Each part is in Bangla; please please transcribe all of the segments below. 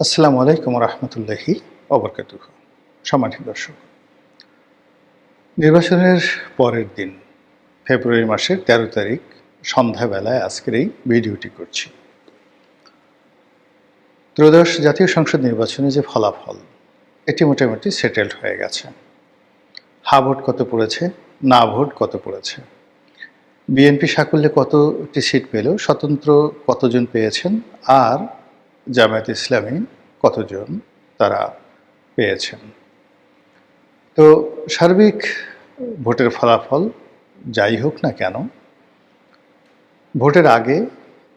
আসসালামু আলাইকুম রহমতুল্লাহি ওবরকাতুহু। সম্মানিত দর্শক, নির্বাচনের পরের দিন ফেব্রুয়ারি মাসের ১৩ তারিখ সন্ধ্যাবেলায় আজকের এই ভিডিওটি করছি। ত্রয়োদশ জাতীয় সংসদ নির্বাচনে যে ফলাফল, এটি মোটামুটি সেটেলড হয়ে গেছে। হা ভোট কত পড়েছে, না ভোট কত পড়েছে, বিএনপি সাকুল্যে কতটি সিট পেল, স্বতন্ত্র কতজন পেয়েছেন, আর জামায়াত ইসলামী কতজন তারা পেয়েছেন। তো সার্বিক ভোটের ফলাফল যাই হোক না কেন, ভোটের আগে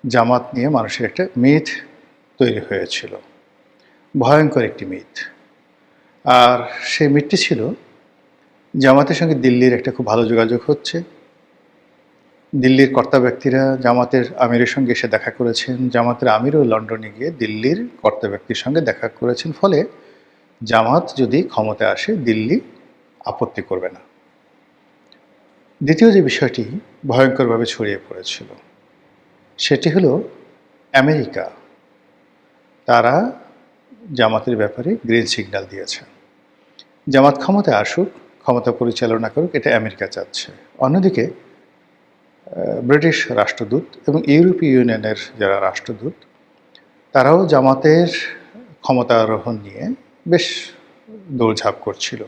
জামাত নিয়ে মানুষের একটা মিথ তৈরি হয়েছিল, ভয়ঙ্কর একটি মিথ। আর সেই মিথটি ছিল জামাতের সঙ্গে দিল্লির একটা খুব ভালো যোগাযোগ হচ্ছে, দিল্লির কর্তা ব্যক্তিরা জামাতের আমিরের সঙ্গে এসে দেখা করেছেন, জামাতের আমিরও লন্ডনে গিয়ে দিল্লির কর্তা ব্যক্তির সঙ্গে দেখা করেছেন, ফলে জামাত যদি ক্ষমতায় আসে দিল্লি আপত্তি করবে না। দ্বিতীয় যে বিষয়টি ভয়ঙ্করভাবে ছড়িয়ে পড়েছিল সেটি হলো আমেরিকা, তারা জামাতের ব্যাপারে গ্রিন সিগন্যাল দিয়েছে। জামাত ক্ষমতায় আসুক, ক্ষমতা পরিচালনা করুক, এটা আমেরিকা চাচ্ছে। অন্যদিকে ব্রিটিশ রাষ্ট্রদূত এবং ইউরোপীয় ইউনিয়নের যারা রাষ্ট্রদূত, তারাও জামাতের ক্ষমতা আরোহণ নিয়ে বেশ দৌড়ঝাঁপ করছিল।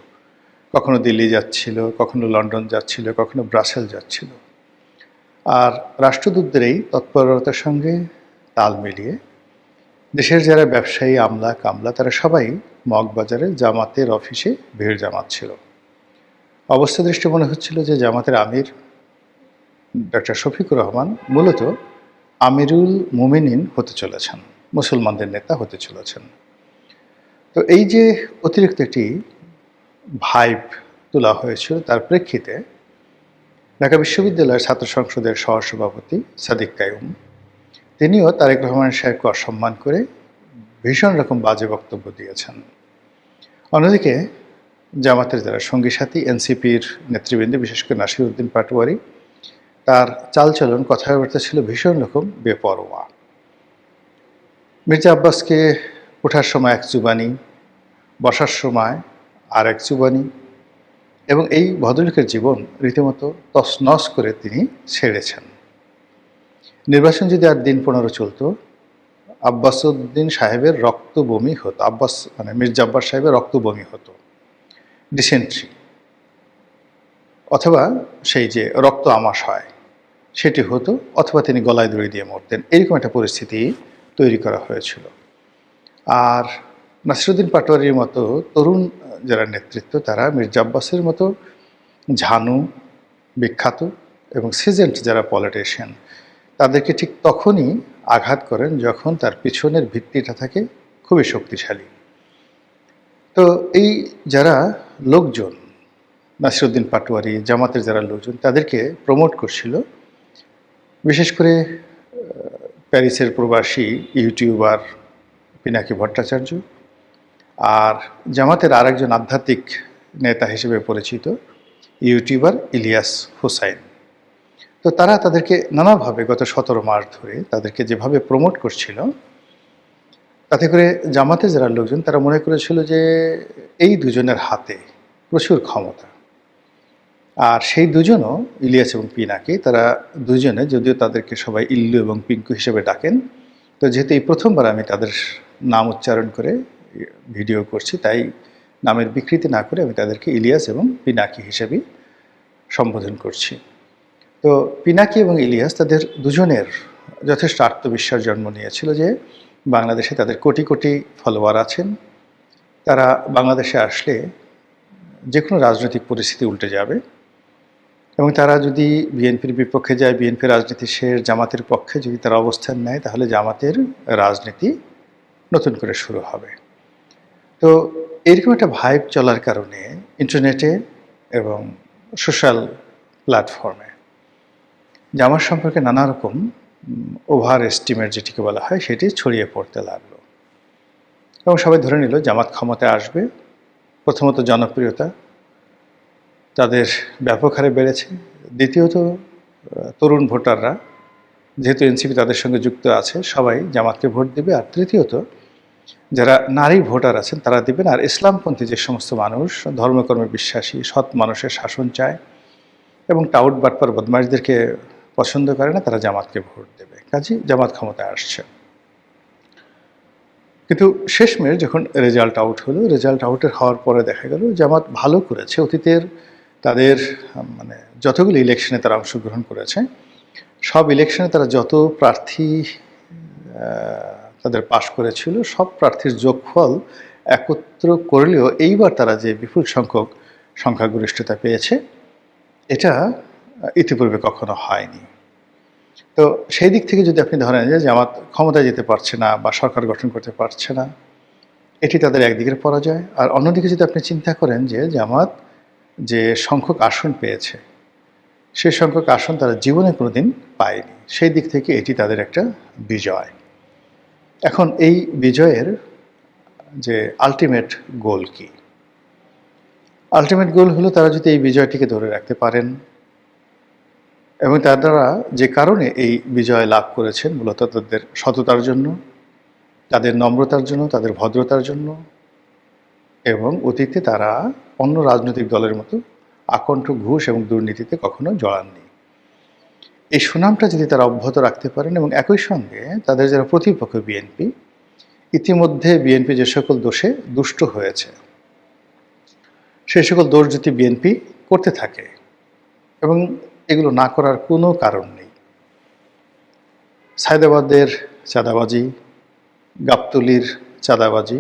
কখনো দিল্লি যাচ্ছিল, কখনো লন্ডন যাচ্ছিল, কখনো ব্রাসেল যাচ্ছিল। আর রাষ্ট্রদূতদের এই তৎপরতার সঙ্গে তাল মিলিয়ে দেশের যারা ব্যবসায়ী আমলা কামলা, তারা সবাই মগবাজারে জামাতের অফিসে ভিড় জামাচ্ছিল। অবস্থা দৃষ্টি মনে হচ্ছিল যে জামাতের আমির ডক্টর শফিকুর রহমান মূলত আমিরুল মুমিনিন হতে চলেছেন, মুসলমানদের নেতা হতে চলেছেন। তো এই যে অতিরিক্ত একটি ভাইব তোলা হয়েছিল, তার প্রেক্ষিতে ঢাকা বিশ্ববিদ্যালয়ের ছাত্র সংসদের সহসভাপতি সাদিক কায়ুম, তিনিও তারেক রহমান সাহেবকে অসম্মান করে ভীষণ রকম বাজে বক্তব্য দিয়েছেন। অন্যদিকে জামাতের যারা সঙ্গী সাথী, এনসিপির নেতৃবৃন্দ, বিশেষ করে নাসিরউদ্দিন পাটোয়ারি, তার চালচলন কথাবার্তা ছিল ভীষণ রকম বেপরোয়া। মির্জা আব্বাসকে ওঠার সময় এক চুবানি, বসার সময় আর এক চুবানি, এবং এই ভদ্রলোকের জীবন রীতিমতো তছনছ করে তিনি ছেড়েছেন। নির্বাচন যদি আর দিন 15 চলত, আব্বাসউদ্দিন সাহেবের রক্ত বমি হতো, মির্জা আব্বাস সাহেবের রক্ত বমি হতো, ডিসেন্ট্রি, অথবা সেই যে রক্ত আমাশ হয় সেটি হতো, অথবা তিনি গলায় দড়ি দিয়ে মরতেন। এরকম একটা পরিস্থিতি তৈরি করা হয়েছিল। আর নাসিরউদ্দিন পাটোয়ারির মতো তরুণ যারা নেতৃত্ব, তারা মির্জা আব্বাসের মতো ঝানু, বিখ্যাত এবং সিজেন্ট যারা পলিটিশিয়ান, তাদেরকে ঠিক তখনই আঘাত করেন যখন তার পিছনের ভিত্তিটা থাকে খুবই শক্তিশালী। তো এই যারা লোকজন, নাসিরউদ্দিন পাটোয়ারি, জামাতের যারা লোকজন, তাদেরকে প্রমোট করছিল, বিশেষ করে প্যারিসের প্রবাসী ইউটিউবার পিনাকি ভট্টাচার্য, আর জামাতের আরেকজন আধ্যাত্মিক নেতা হিসেবে পরিচিত ইউটিউবার ইলিয়াস হুসাইন। তো তারা তাদেরকে নানাভাবে গত 17 মাস ধরে তাদেরকে যেভাবে প্রমোট করছিল, তাতে করে জামাতের যারা লোকজন, তারা মনে করেছিল যে এই দুজনের হাতে প্রচুর ক্ষমতা। আর সেই দুজনও, ইলিয়াস এবং পিনাকি, তারা দুজনে, যদিও তাদেরকে সবাই ইল্লু এবং পিঙ্কু হিসেবে ডাকেন, তো যেহেতু এই প্রথমবার আমি তাদের নাম উচ্চারণ করে ভিডিও করছি, তাই নামের বিকৃতি না করে আমি তাদেরকে ইলিয়াস এবং পিনাকি হিসেবেই সম্বোধন করছি। তো পিনাকি এবং ইলিয়াস, তাদের দুজনের যথেষ্ট আত্মবিশ্বাস জন্ম নিয়েছিল যে বাংলাদেশে তাদের কোটি কোটি ফলোয়ার আছেন, তারা বাংলাদেশে আসলে যে কোনো রাজনৈতিক পরিস্থিতি উল্টে যাবে, এবং তারা যদি বিএনপির বিপক্ষে যায়, বিএনপি রাজনীতি শেষ, জামাতের পক্ষে যদি তারা অবস্থান নেয়, তাহলে জামাতের রাজনীতি নতুন করে শুরু হবে। তো এরকম একটা ভাইব চলার কারণে ইন্টারনেটে এবং সোশ্যাল প্ল্যাটফর্মে জামাত সম্পর্কে নানা রকম ওভার এস্টিমেট যেটিকে বলা হয়, সেটি ছড়িয়ে পড়তে লাগলো, এবং সবাই ধরে নিল জামাত ক্ষমতায় আসবে। প্রথমত জনপ্রিয়তা তাদের ব্যাপক হারে বেড়েছে, দ্বিতীয়ত তরুণ ভোটাররা, যেহেতু এনসিপি তাদের সঙ্গে যুক্ত আছে, সবাই জামাতকে ভোট দেবে, আর তৃতীয়ত যারা নারী ভোটার আছেন তারা দিবেন। আর ইসলামপন্থী যে সমস্ত মানুষ ধর্মকর্মে বিশ্বাসী, সৎ মানুষের শাসন চায় এবং টাউট বাটপার বদমাশদেরকে পছন্দ করে না, তারা জামাতকে ভোট দেবে। কাজেই জামাত ক্ষমতায় আসছে। কিন্তু শেষমেশ যখন রেজাল্ট আউট হলো, রেজাল্ট আউটের হওয়ার পরে দেখা গেল জামাত ভালো করেছে। অতীতের তাদের মানে যতগুলো ইলেকশনে তারা অংশগ্রহণ করেছে, সব ইলেকশনে তারা যত প্রার্থী তাদের পাশ করেছিল, সব প্রার্থীর যোগফল একত্র করলেও এইবার তারা যে বিপুল সংখ্যক সংখ্যাগরিষ্ঠতা পেয়েছে, এটা ইতিপূর্বে কখনো হয়নি। তো সেই দিক থেকে যদি আপনি ধরেন যে জামাত ক্ষমতায় যেতে পারছে না বা সরকার গঠন করতে পারছে না, এটি তাদের একদিকের পরাজয়। আর অন্যদিকে যদি আপনি চিন্তা করেন যে জামাত যে সংখ্যক আসন পেয়েছে, সেই সংখ্যক আসন তারা জীবনে কোনোদিন পায়নি, সেই দিক থেকে এটি তাদের একটা বিজয়। এখন এই বিজয়ের যে আলটিমেট গোল কি? আলটিমেট গোল হলো তারা যদি এই বিজয়টিকে ধরে রাখতে পারেন এবং তার দ্বারা যে কারণে এই বিজয় লাভ করেছেন, মূলত তাদের সততার জন্য, তাদের নম্রতার জন্য, তাদের ভদ্রতার জন্য, এবং অতীতে তারা অন্য রাজনৈতিক দলের মতো আকণ্ঠ ঘুষ এবং দুর্নীতিতে কখনো জড়াননি। এই সুনামটা যদি তারা অব্যাহত রাখতে পারেন এবং একই সঙ্গে তাদের যারা প্রতিপক্ষ বিএনপি, ইতিমধ্যে বিএনপি যে সকল দোষে দুষ্ট হয়েছে, সেই সকল দোষ যদি বিএনপি করতে থাকে এবং এগুলো না করার কোনো কারণ নেই, সায়দাবাদের চাঁদাবাজি, গাবতলীর চাঁদাবাজি,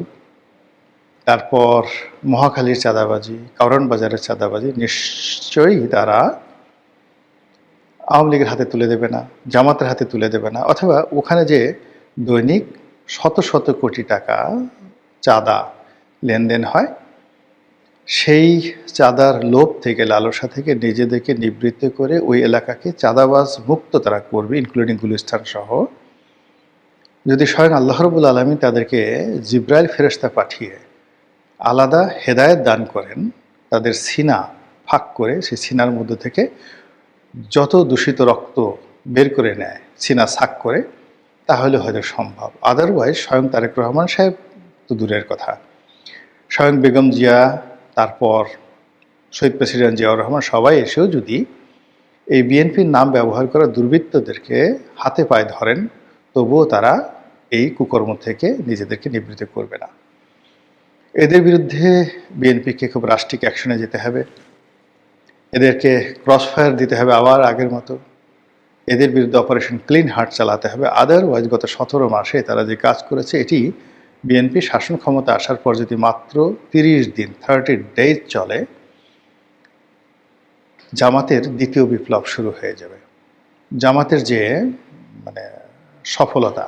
তারপর মহাখালীর চাঁদাবাজি, কারওয়ান বাজারের চাঁদাবাজি নিশ্চয়ই তারা আওয়ামী লীগের হাতে তুলে দেবে না, জামাতের হাতে তুলে দেবে না, অথবা ওখানে যে দৈনিক শত শত কোটি টাকা চাঁদা লেনদেন হয়, সেই চাঁদার লোভ থেকে, লালসা থেকে নিজেদেরকে নিবৃত্ত করে ওই এলাকাকে চাঁদাবাজ মুক্ত তারা করবে, ইনক্লুডিং গুলিস্তান সহ। যদি স্বয়ং আল্লাহ রাব্বুল আলামিন তাদেরকে জিব্রাইল ফেরেশতা পাঠিয়ে আলাদা হেদায়েত দান করেন, তাদের সিনা ফাঁক করে সেই সিনার মধ্যে থেকে যত দূষিত রক্ত বের করে নেয়, সিনা সাক করে, তাহলে হয়তো সম্ভব। আদারওয়াইজ স্বয়ং তারেক রহমান সাহেব তো দূরের কথা, স্বয়ং বেগম জিয়া, তারপর শহীদ প্রেসিডেন্ট জিয়াউর রহমান সবাই এসেও যদি এই বিএনপির নাম ব্যবহার করা দুর্বৃত্তদেরকে হাতে পায়ে ধরেন, তবুও তারা এই কুকর্ম থেকে নিজেদেরকে নিবৃত্ত করবে না। এদের বিরুদ্ধে বিএনপিকে খুব রাষ্ট্রিক অ্যাকশনে যেতে হবে, এদেরকে ক্রসফায়ার দিতে হবে আবার আগের মতো, এদের বিরুদ্ধে অপারেশন ক্লিন হার্ট চালাতে হবে। আদারওয়াইজ গত 17 মাসে তারা যে কাজ করেছে, এটি বিএনপি শাসন ক্ষমতা আসার পর যদি মাত্র 30 দিন 30 ডেজ চলে, জামাতের দ্বিতীয় বিপ্লব শুরু হয়ে যাবে। জামাতের যে মানে সফলতা,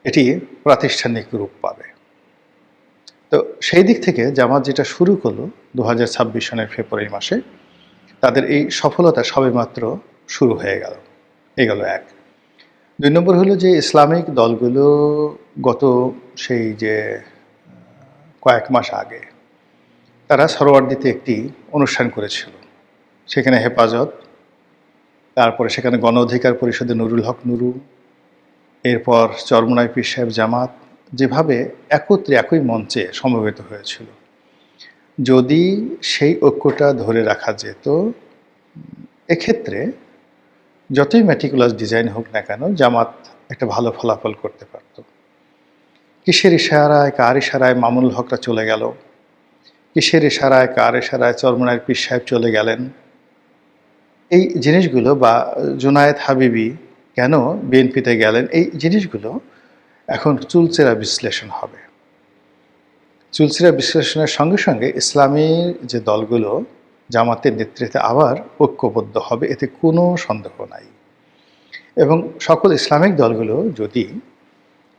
এটি প্রাতিষ্ঠানিক রূপ পাবে। তো সেই দিক থেকে জামাত যেটা শুরু করলো 2026 সনের ফেব্রুয়ারি মাসে, তাদের এই সফলতা সবেমাত্র শুরু হয়ে গেল। এগেল এক। 2 নম্বর হলো যে ইসলামিক দলগুলো গত সেই যে কয়েক মাস আগে তারা সরোয়ার্দীতে একটি অনুষ্ঠান করেছিল। সেখানে হেফাজত, তারপরে সেখানে গণ অধিকার পরিষদে নুরুল হক নুরু, এরপর চরমোনাই পীর সাহেব জামাত যেভাবে একত্রে একই মঞ্চে সমবেত হয়েছিল, যদি সেই ঐক্যটা ধরে রাখা যেত, এক্ষেত্রে যতই ম্যাটিকুলাস ডিজাইন হোক না কেন, জামাত একটা ভালো ফলাফল করতে পারত। কিসের ইশারায়, কার ইশারায় মামুনুল হকরা চলে গেল, কিসের ইশারায়, কার ইশারায় চরমোনাই পীর সাহেব চলে গেলেন, এই জিনিসগুলো, বা জুনায়েদ হাবিবি কেন বিএনপিতে গেলেন, এই জিনিসগুলো এখন চুলচেরা বিশ্লেষণ হবে। চুলচেরা বিশ্লেষণের সঙ্গে সঙ্গে ইসলামী যে দলগুলো জামাতের নেতৃত্বে আবার ঐক্যবদ্ধ হবে, এতে কোনো সন্দেহ নাই। এবং সকল ইসলামিক দলগুলো যদি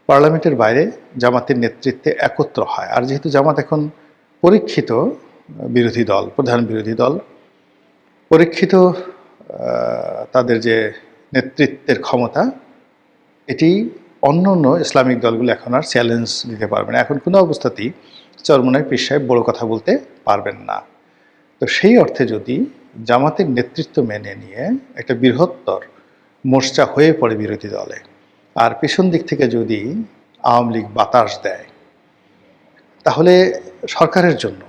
পার্লামেন্টের বাইরে জামাতের নেতৃত্বে একত্র হয়, আর যেহেতু জামাত এখন পরীক্ষিত বিরোধী দল, প্রধান বিরোধী দল, পরীক্ষিত তাদের যে নেতৃত্বের ক্ষমতা, এটি অন্য অন্য ইসলামিক দলগুলো এখন আর চ্যালেঞ্জ দিতে পারবে না। এখন কোনো অবস্থাতেই চরমোনাই পীর সাহেব বড় কথা বলতে পারবেন না। তো সেই অর্থে যদি জামাতের নেতৃত্ব মেনে নিয়ে একটা বৃহত্তর মোর্চা হয়ে পড়ে বিরোধী দলে, আর পেছন দিক থেকে যদি আওয়ামী লীগ বাতাস দেয়, তাহলে সরকারের জন্য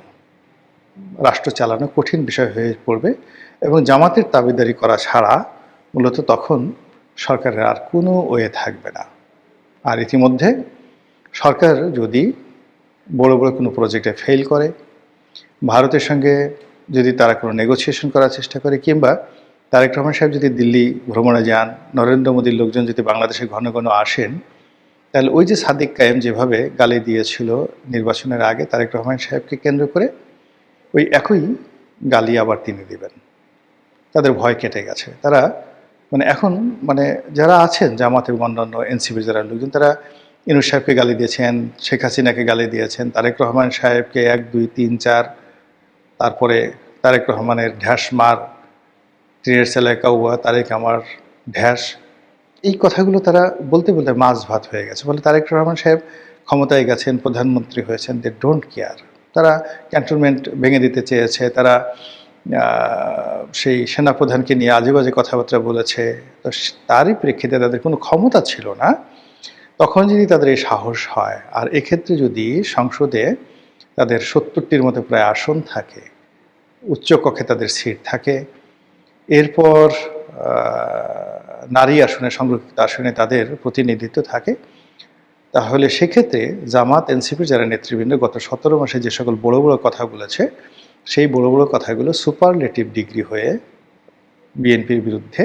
রাষ্ট্র চালানো কঠিন বিষয় হয়ে পড়বে এবং জামাতের দাবিদারি করা ছাড়া মূলত তখন সরকারের আর কোনো ওয়ে থাকবে না। আর ইতিমধ্যে সরকার যদি বড় বড় কোনো প্রজেক্টে ফেল করে, ভারতের সঙ্গে যদি তারা কোনো নেগোসিয়েশন করার চেষ্টা করে, কিংবা তারেক রহমান সাহেব যদি দিল্লি ভ্রমণে যান, নরেন্দ্র মোদীর লোকজন যদি বাংলাদেশে ঘন ঘন আসেন, তাহলে ওই যে সাদিক কায়েম যেভাবে গালি দিয়েছিল নির্বাচনের আগে তারেক রহমান সাহেবকে কেন্দ্র করে, ওই একই গালি আবার তিনি দিবেন। তাদের ভয় কেটে গেছে। তারা এখন যারা আছেন জামাত এবং অন্যান্য এনসিপির যারা লোকজন, তারা ইউনূস সাহেবকে গালি দিয়েছেন, শেখ হাসিনাকে গালি দিয়েছেন, তারেক রহমান সাহেবকে 1, 2, 3, 4, তারপরে তারেক রহমানের ঢ্যাস মার, তীরের ছেলে কাউয়া, তারেক আমার ঢ্যাস, এই কথাগুলো তারা বলতে বলতে মাছ ভাত হয়ে গেছে। ফলে তারেক রহমান সাহেব ক্ষমতায় গেছেন, প্রধানমন্ত্রী হয়েছেন, দে ডোন্ট কেয়ার। তারা ক্যান্টনমেন্ট ভেঙে দিতে চেয়েছে, তারা সেই সেনাপ্রধানকে নিয়ে আজে বাজে কথাবার্তা বলেছে। তো তারই প্রেক্ষিতে তাদের কোনো ক্ষমতা ছিল না। তখন যদি তাদের এই সাহস হয়, আর এক্ষেত্রে যদি সংসদে তাদের 70টির মতো প্রায় আসন থাকে, উচ্চকক্ষে তাদের সিট থাকে, এরপর নারী আসনে, সংরক্ষিত আসনে তাদের প্রতিনিধিত্ব থাকে, তাহলে সেক্ষেত্রে জামাত এনসিপির যারা নেতৃবৃন্দ গত 17 মাসে যে সকল বড় বড় কথা বলেছে, সেই বড় বড় কথাগুলো সুপারলেটিভ ডিগ্রি হয়ে বিএনপির বিরুদ্ধে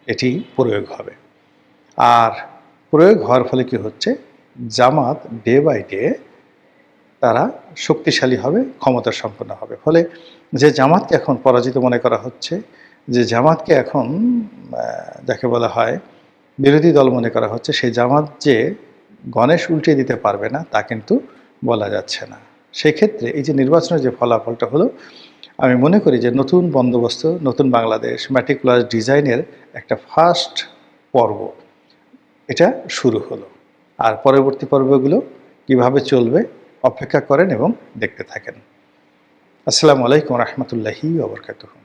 এটি প্রয়োগ হবে। আর প্রয়োগ হওয়ার ফলে কি হচ্ছে, জামাত ডে বাই ডে তারা শক্তিশালী হবে, ক্ষমতা সম্পন্ন হবে। ফলে যে জামাতকে এখন পরাজিত মনে করা হচ্ছে, যে জামাতকে এখন যাকে বলা হয় বিরোধী দল মনে করা হচ্ছে, সেই জামাত যে গণেশ উল্টে দিতে পারবে না তা কিন্তু বলা যাচ্ছে না। সেক্ষেত্রে এই যে নির্বাচনের যে ফলাফলটা হলো, আমি মনে করি যে নতুন বন্দোবস্ত, নতুন বাংলাদেশ, ম্যাটিকুলার ডিজাইনের একটা ফার্স্ট পর্ব এটা শুরু হলো। আর পরবর্তী পর্বগুলো কিভাবে চলবে অপেক্ষা করেন এবং দেখতে থাকেন। আসসালামু আলাইকুম রহমতুল্লাহি ওয়া বারাকাতুহু।